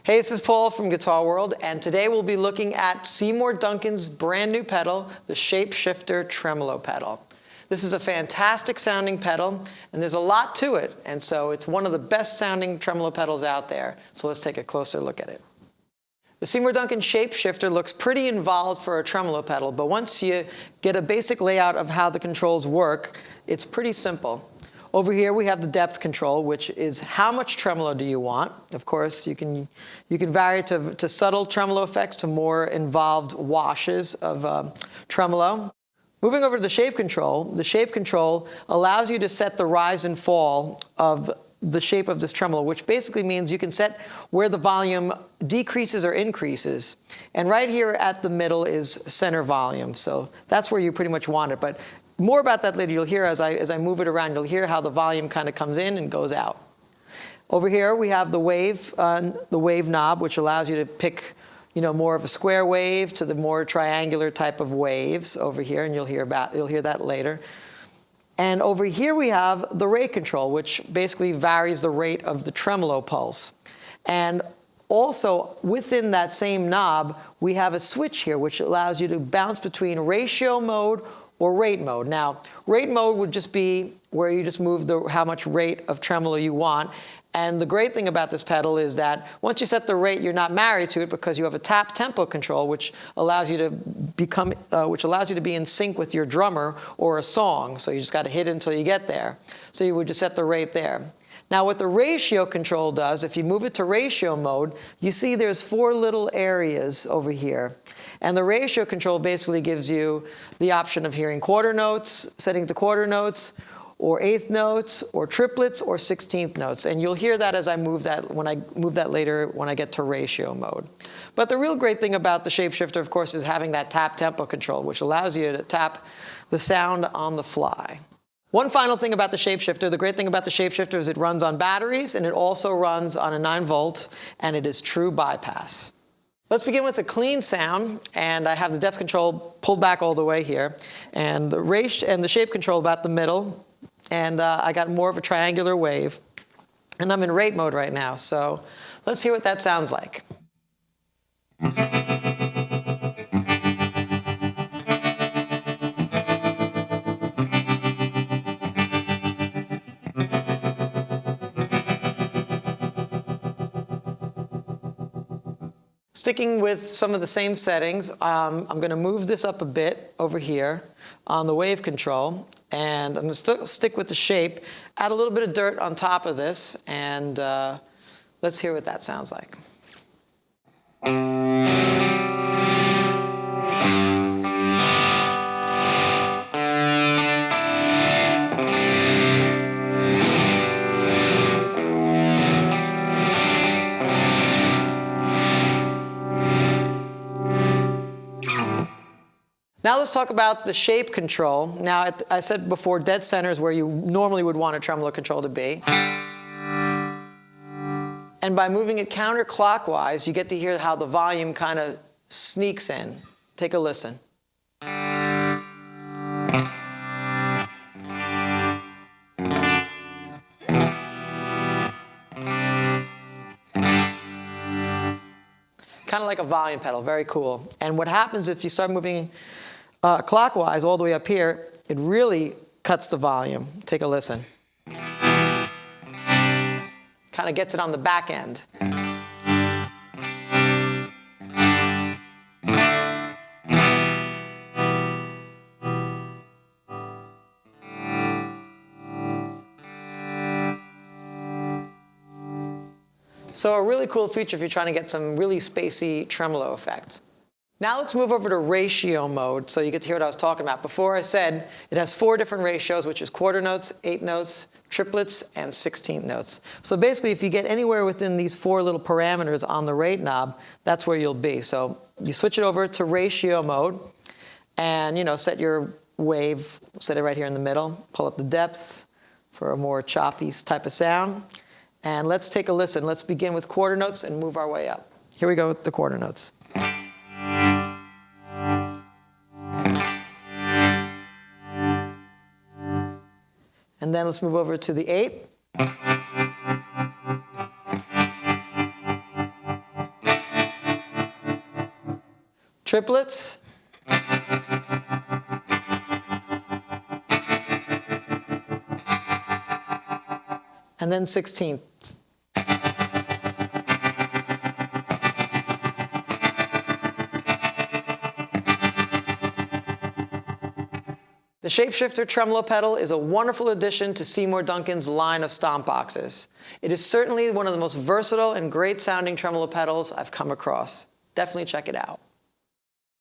Hey, this is Paul from Guitar World, and today we'll be looking at Seymour Duncan's brand new pedal, the Shapeshifter Tremolo pedal. This is a fantastic sounding pedal, and there's a lot to it, and so it's one of the best sounding tremolo pedals out there. So let's take a closer look at it. The Seymour Duncan Shapeshifter looks pretty involved for a tremolo pedal, but once you get a basic layout of how the controls work, it's pretty simple. Over here we have the depth control, which is how much tremolo do you want. Of course, you can vary to subtle tremolo effects to more involved washes of tremolo. Moving over to the shape control allows you to set the rise and fall of the shape of this tremolo, which basically means you can set where the volume decreases or increases. And right here at the middle is center volume, so that's where you pretty much want it. But more about that later. You'll hear as I move it around, you'll hear how the volume kind of comes in and goes out. Over here we have the wave knob, which allows you to pick more of a square wave to the more triangular type of waves over here, and you'll hear that later. And over here we have the rate control, which basically varies the rate of the tremolo pulse. And also within that same knob, we have a switch here, which allows you to bounce between ratio mode or rate mode. Now, rate mode would just be where you just move how much rate of tremolo you want. And the great thing about this pedal is that once you set the rate, you're not married to it because you have a tap tempo control, which allows you to be in sync with your drummer or a song. So you just got to hit it until you get there. So you would just set the rate there. Now what the ratio control does, if you move it to ratio mode, you see there's 4 little areas over here. And the ratio control basically gives you the option of hearing quarter notes, setting to quarter notes, or eighth notes, or triplets, or 16th notes. And you'll hear that as I move that, when I move that later when I get to ratio mode. But the real great thing about the Shapeshifter, of course, is having that tap tempo control, which allows you to tap the sound on the fly. One final thing about the Shapeshifter, the great thing about the Shapeshifter is it runs on batteries, and it also runs on a 9-volt, and it is true bypass. Let's begin with a clean sound, and I have the depth control pulled back all the way here, and the shape control about the middle, and I got more of a triangular wave, and I'm in rate mode right now, so let's hear what that sounds like. Sticking with some of the same settings, I'm going to move this up a bit over here on the wave control, and I'm going to stick with the shape, add a little bit of dirt on top of this, and let's hear what that sounds like. Now let's talk about the shape control. Now, I said before, dead center is where you normally would want a tremolo control to be. And by moving it counterclockwise, you get to hear how the volume kind of sneaks in. Take a listen. Kind of like a volume pedal, very cool. And what happens if you start moving clockwise all the way up here, it really cuts the volume. Take a listen. Kind of gets it on the back end. So a really cool feature if you're trying to get some really spacey tremolo effects. Now let's move over to ratio mode so you get to hear what I was talking about. Before I said it has 4 different ratios, which is quarter notes, 8 notes, triplets, and 16th notes. So basically, if you get anywhere within these 4 little parameters on the rate knob, that's where you'll be. So you switch it over to ratio mode, and set your wave, set it right here in the middle, pull up the depth for a more choppy type of sound. And let's take a listen. Let's begin with quarter notes and move our way up. Here we go with the quarter notes. And then let's move over to the eighth. triplets, and then 16ths. The Shapeshifter tremolo pedal is a wonderful addition to Seymour Duncan's line of stomp boxes. It is certainly one of the most versatile and great sounding tremolo pedals I've come across. Definitely check it out.